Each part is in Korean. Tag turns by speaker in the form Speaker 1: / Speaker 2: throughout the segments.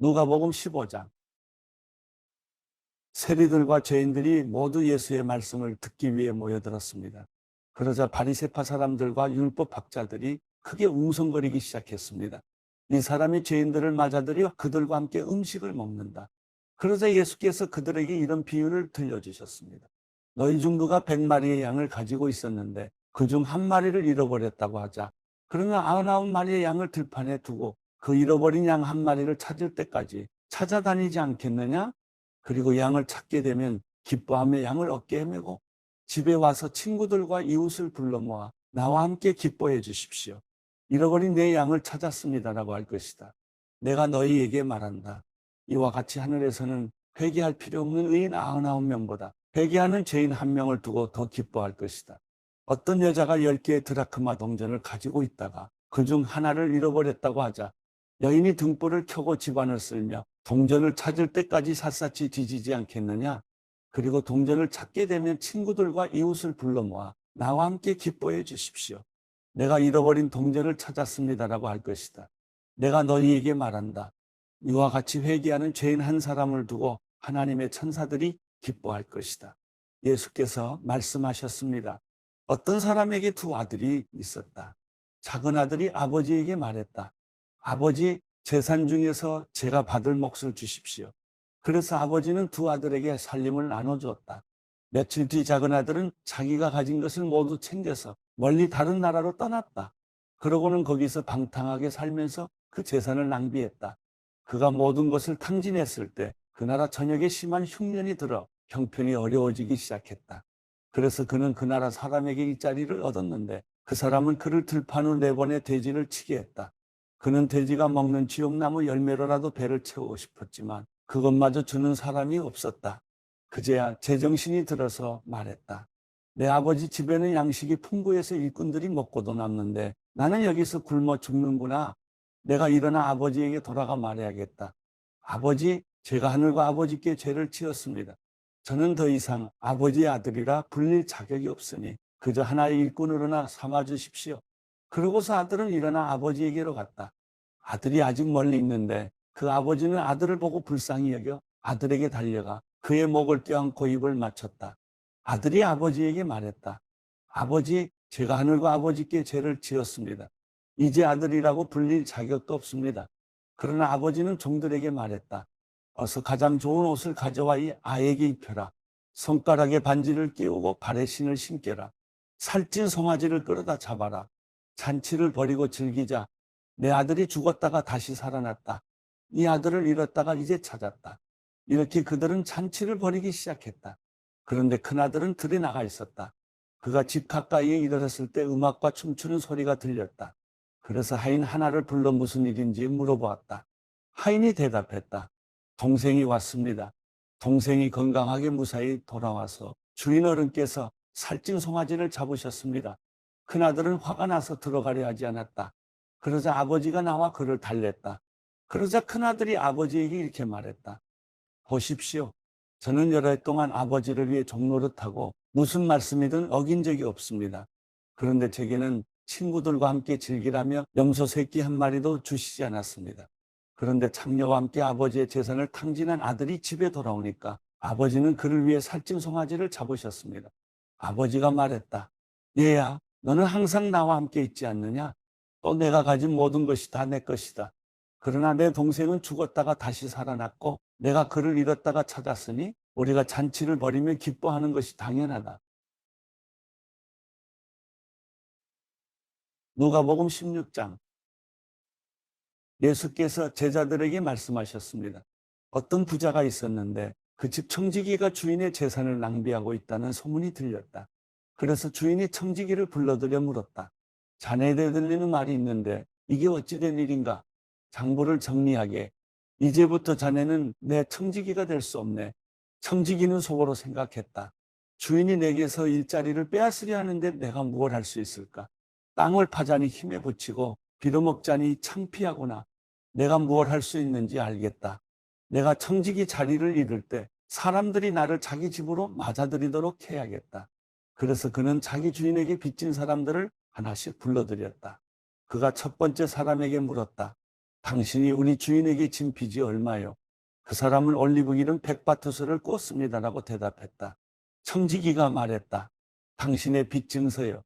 Speaker 1: 누가복음 15장. 세리들과 죄인들이 모두 예수의 말씀을 듣기 위해 모여들었습니다. 그러자 바리새파 사람들과 율법 학자들이 크게 웅성거리기 시작했습니다. 이 사람이 죄인들을 맞아들여 그들과 함께 음식을 먹는다. 그러자 예수께서 그들에게 이런 비유를 들려주셨습니다. 너희 중 누가 100마리의 양을 가지고 있었는데 그중 한 마리를 잃어버렸다고 하자. 그러면 99마리의 양을 들판에 두고 그 잃어버린 양 한 마리를 찾을 때까지 찾아다니지 않겠느냐? 그리고 양을 찾게 되면 기뻐하며 양을 얻게 헤매고 집에 와서 친구들과 이웃을 불러 모아 나와 함께 기뻐해 주십시오. 잃어버린 내 양을 찾았습니다라고 할 것이다. 내가 너희에게 말한다. 이와 같이 하늘에서는 회개할 필요 없는 의인 99명보다 회개하는 죄인 1명을 두고 더 기뻐할 것이다. 어떤 여자가 10개의 드라크마 동전을 가지고 있다가 그중 하나를 잃어버렸다고 하자 여인이 등불을 켜고 집안을 쓸며 동전을 찾을 때까지 샅샅이 뒤지지 않겠느냐? 그리고 동전을 찾게 되면 친구들과 이웃을 불러 모아 나와 함께 기뻐해 주십시오. 내가 잃어버린 동전을 찾았습니다라고 할 것이다. 내가 너희에게 말한다. 이와 같이 회개하는 죄인 한 사람을 두고 하나님의 천사들이 기뻐할 것이다. 예수께서 말씀하셨습니다. 어떤 사람에게 두 아들이 있었다. 작은 아들이 아버지에게 말했다. 아버지, 재산 중에서 제가 받을 몫을 주십시오. 그래서 아버지는 두 아들에게 살림을 나눠주었다. 며칠 뒤 작은 아들은 자기가 가진 것을 모두 챙겨서 멀리 다른 나라로 떠났다. 그러고는 거기서 방탕하게 살면서 그 재산을 낭비했다. 그가 모든 것을 탕진했을 때 그 나라 전역에 심한 흉년이 들어 형편이 어려워지기 시작했다. 그래서 그는 그 나라 사람에게 일자리를 얻었는데 그 사람은 그를 들판으로 내보내 돼지를 치게 했다. 그는 돼지가 먹는 지옥나무 열매로라도 배를 채우고 싶었지만 그것마저 주는 사람이 없었다. 그제야 제정신이 들어서 말했다. 내 아버지 집에는 양식이 풍부해서 일꾼들이 먹고도 남는데 나는 여기서 굶어 죽는구나. 내가 일어나 아버지에게 돌아가 말해야겠다. 아버지, 제가 하늘과 아버지께 죄를 지었습니다. 저는 더 이상 아버지의 아들이라 불릴 자격이 없으니 그저 하나의 일꾼으로나 삼아 주십시오. 그러고서 아들은 일어나 아버지에게로 갔다. 아들이 아직 멀리 있는데 그 아버지는 아들을 보고 불쌍히 여겨 아들에게 달려가 그의 목을 껴안고 입을 맞췄다. 아들이 아버지에게 말했다. 아버지, 제가 하늘과 아버지께 죄를 지었습니다. 이제 아들이라고 불릴 자격도 없습니다. 그러나 아버지는 종들에게 말했다. 어서 가장 좋은 옷을 가져와 이 아이에게 입혀라. 손가락에 반지를 끼우고 발에 신을 신겨라. 살찐 송아지를 끌어다 잡아라. 잔치를 벌이고 즐기자. 내 아들이 죽었다가 다시 살아났다. 이 아들을 잃었다가 이제 찾았다. 이렇게 그들은 잔치를 벌이기 시작했다. 그런데 큰아들은 들에 나가 있었다. 그가 집 가까이에 이르렀을 때 음악과 춤추는 소리가 들렸다. 그래서 하인 하나를 불러 무슨 일인지 물어보았다. 하인이 대답했다. 동생이 왔습니다. 동생이 건강하게 무사히 돌아와서 주인 어른께서 살찐 송아지를 잡으셨습니다. 큰아들은 화가 나서 들어가려 하지 않았다. 그러자 아버지가 나와 그를 달랬다. 그러자 큰아들이 아버지에게 이렇게 말했다. 보십시오. 저는 여러 해 동안 아버지를 위해 종노릇하고 무슨 말씀이든 어긴 적이 없습니다. 그런데 제게는 친구들과 함께 즐기라며 염소 새끼 한 마리도 주시지 않았습니다. 그런데 창녀와 함께 아버지의 재산을 탕진한 아들이 집에 돌아오니까 아버지는 그를 위해 살찐 송아지를 잡으셨습니다. 아버지가 말했다. 얘야, 너는 항상 나와 함께 있지 않느냐? 또 내가 가진 모든 것이 다 내 것이다. 그러나 내 동생은 죽었다가 다시 살아났고 내가 그를 잃었다가 찾았으니 우리가 잔치를 벌이며 기뻐하는 것이 당연하다. 누가복음 16장. 예수께서 제자들에게 말씀하셨습니다. 어떤 부자가 있었는데 그 집 청지기가 주인의 재산을 낭비하고 있다는 소문이 들렸다. 그래서 주인이 청지기를 불러들여 물었다. 자네에게 들리는 말이 있는데 이게 어찌 된 일인가? 장부를 정리하게. 이제부터 자네는 내 청지기가 될 수 없네. 청지기는 속으로 생각했다. 주인이 내게서 일자리를 빼앗으려 하는데 내가 무엇 할 수 있을까? 땅을 파자니 힘에 부치고 빌어먹자니 창피하구나. 내가 무엇 할 수 있는지 알겠다. 내가 청지기 자리를 잃을 때 사람들이 나를 자기 집으로 맞아들이도록 해야겠다. 그래서 그는 자기 주인에게 빚진 사람들을 하나씩 불러들였다. 그가 첫 번째 사람에게 물었다. 당신이 우리 주인에게 진 빚이 얼마요? 그 사람은 올리브 기름 100바트스를 꽂습니다라고 대답했다. 청지기가 말했다. 당신의 빚 증서요.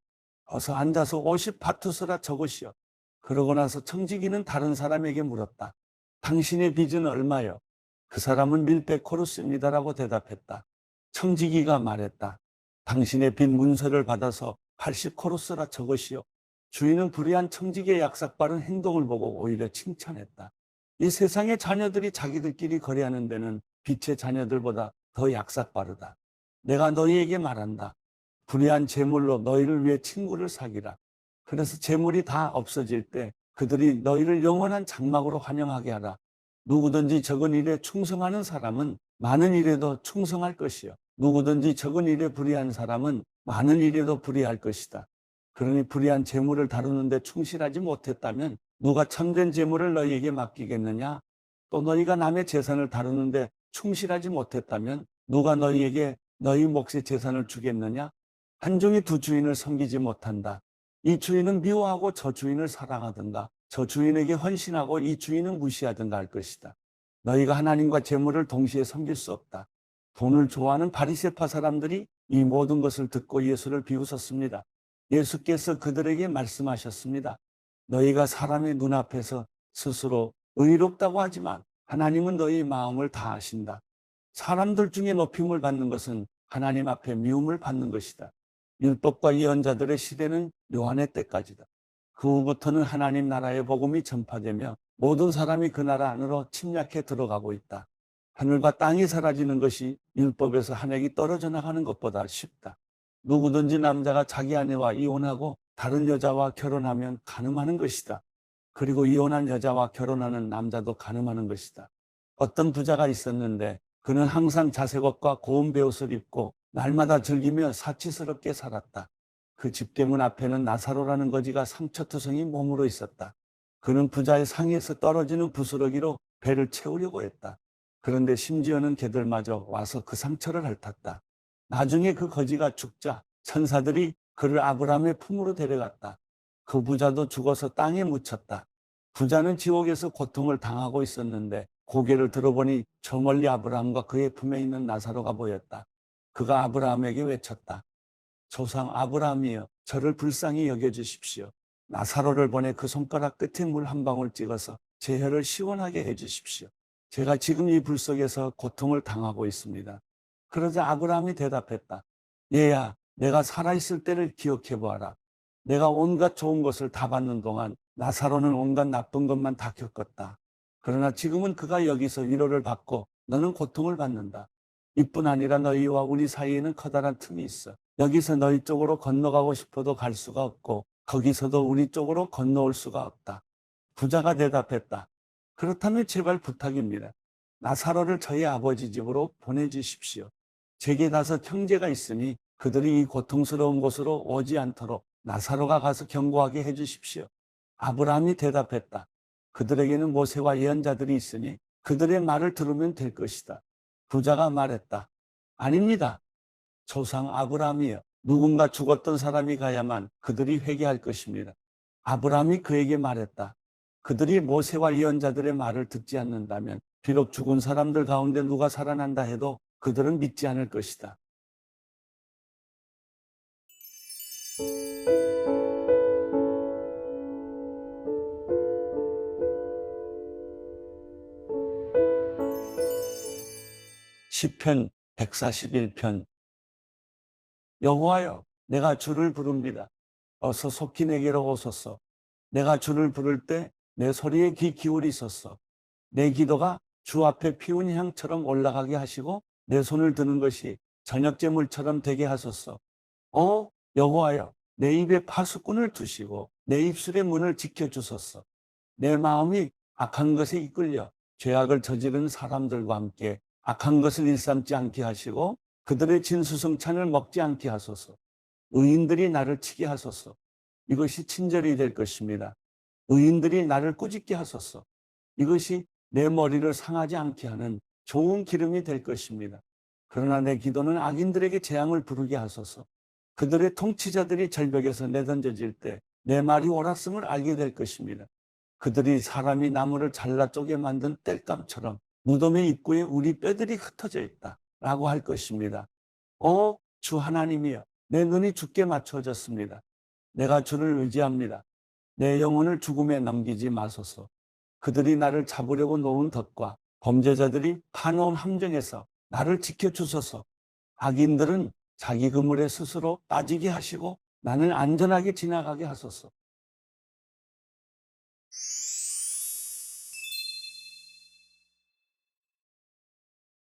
Speaker 1: 어서 앉아서 50바트스라 적으시오. 그러고 나서 청지기는 다른 사람에게 물었다. 당신의 빚은 얼마요? 그 사람은 밀백 코르스입니다라고 대답했다. 청지기가 말했다. 당신의 빚 문서를 받아서 80코르스라 적으시오. 주인은 불의한 청지기의 약삭빠른 행동을 보고 오히려 칭찬했다. 이 세상의 자녀들이 자기들끼리 거래하는 데는 빛의 자녀들보다 더 약삭빠르다. 내가 너희에게 말한다. 불의한 재물로 너희를 위해 친구를 사귀라. 그래서 재물이 다 없어질 때 그들이 너희를 영원한 장막으로 환영하게 하라. 누구든지 적은 일에 충성하는 사람은 많은 일에도 충성할 것이요. 누구든지 적은 일에 불의한 사람은 많은 일에도 불의할 것이다. 그러니 불의한 재물을 다루는데 충실하지 못했다면 누가 참된 재물을 너희에게 맡기겠느냐? 또 너희가 남의 재산을 다루는데 충실하지 못했다면 누가 너희에게 너희 몫의 재산을 주겠느냐? 한 종이 두 주인을 섬기지 못한다. 이 주인은 미워하고 저 주인을 사랑하든가 저 주인에게 헌신하고 이 주인은 무시하든가 할 것이다. 너희가 하나님과 재물을 동시에 섬길 수 없다. 돈을 좋아하는 바리새파 사람들이 이 모든 것을 듣고 예수를 비웃었습니다. 예수께서 그들에게 말씀하셨습니다. 너희가 사람의 눈앞에서 스스로 의롭다고 하지만 하나님은 너희 마음을 다 아신다. 사람들 중에 높임을 받는 것은 하나님 앞에 미움을 받는 것이다. 율법과 예언자들의 시대는 요한의 때까지다. 그 후부터는 하나님 나라의 복음이 전파되며 모든 사람이 그 나라 안으로 침략해 들어가고 있다. 하늘과 땅이 사라지는 것이 율법에서 한 획이 떨어져 나가는 것보다 쉽다. 누구든지 남자가 자기 아내와 이혼하고 다른 여자와 결혼하면 간음하는 것이다. 그리고 이혼한 여자와 결혼하는 남자도 간음하는 것이다. 어떤 부자가 있었는데 그는 항상 자색옷과 고운 베옷을 입고 날마다 즐기며 사치스럽게 살았다. 그 집대문 앞에는 나사로라는 거지가 상처투성이 몸으로 있었다. 그는 부자의 상에서 떨어지는 부스러기로 배를 채우려고 했다. 그런데 심지어는 개들마저 와서 그 상처를 핥았다. 나중에 그 거지가 죽자 천사들이 그를 아브라함의 품으로 데려갔다. 그 부자도 죽어서 땅에 묻혔다. 부자는 지옥에서 고통을 당하고 있었는데 고개를 들어보니 저 멀리 아브라함과 그의 품에 있는 나사로가 보였다. 그가 아브라함에게 외쳤다. 조상 아브라함이여, 저를 불쌍히 여겨주십시오. 나사로를 보내 그 손가락 끝에 물 한 방울 찍어서 제 혀를 시원하게 해주십시오. 제가 지금 이 불 속에서 고통을 당하고 있습니다. 그러자 아브라함이 대답했다. 얘야, 내가 살아있을 때를 기억해 보아라. 내가 온갖 좋은 것을 다 받는 동안 나사로는 온갖 나쁜 것만 다 겪었다. 그러나 지금은 그가 여기서 위로를 받고 너는 고통을 받는다. 이뿐 아니라 너희와 우리 사이에는 커다란 틈이 있어. 여기서 너희 쪽으로 건너가고 싶어도 갈 수가 없고 거기서도 우리 쪽으로 건너올 수가 없다. 부자가 대답했다. 그렇다면 제발 부탁입니다. 나사로를 저희 아버지 집으로 보내주십시오. 제게 다섯 형제가 있으니 그들이 이 고통스러운 곳으로 오지 않도록 나사로가 가서 경고하게 해주십시오. 아브라함이 대답했다. 그들에게는 모세와 예언자들이 있으니 그들의 말을 들으면 될 것이다. 부자가 말했다. 아닙니다. 조상 아브라함이여, 누군가 죽었던 사람이 가야만 그들이 회개할 것입니다. 아브라함이 그에게 말했다. 그들이 모세와 예언자들의 말을 듣지 않는다면 비록 죽은 사람들 가운데 누가 살아난다 해도 그들은 믿지 않을 것이다. 시편 141편. 여호와여, 내가 주를 부릅니다. 어서 속히 내게로 오소서. 내가 주를 부를 때 내 소리에 귀 기울이소서. 내 기도가 주 앞에 피운 향처럼 올라가게 하시고 내 손을 드는 것이 저녁제물처럼 되게 하소서. 여호와여, 내 입에 파수꾼을 두시고 내 입술의 문을 지켜주소서. 내 마음이 악한 것에 이끌려 죄악을 저지른 사람들과 함께 악한 것을 일삼지 않게 하시고 그들의 진수성찬을 먹지 않게 하소서. 의인들이 나를 치게 하소서. 이것이 친절이 될 것입니다. 의인들이 나를 꾸짖게 하소서. 이것이 내 머리를 상하지 않게 하는 좋은 기름이 될 것입니다. 그러나 내 기도는 악인들에게 재앙을 부르게 하소서. 그들의 통치자들이 절벽에서 내던져질 때 내 말이 옳았음을 알게 될 것입니다. 그들이 사람이 나무를 잘라 쪼개 만든 땔감처럼 무덤의 입구에 우리 뼈들이 흩어져 있다 라고 할 것입니다. 주 하나님이여, 내 눈이 주께 맞춰졌습니다. 내가 주를 의지합니다. 내 영혼을 죽음에 넘기지 마소서. 그들이 나를 잡으려고 놓은 덫과 범죄자들이 파놓은 함정에서 나를 지켜주소서. 악인들은 자기 그물에 스스로 빠지게 하시고 나는 안전하게 지나가게 하소서.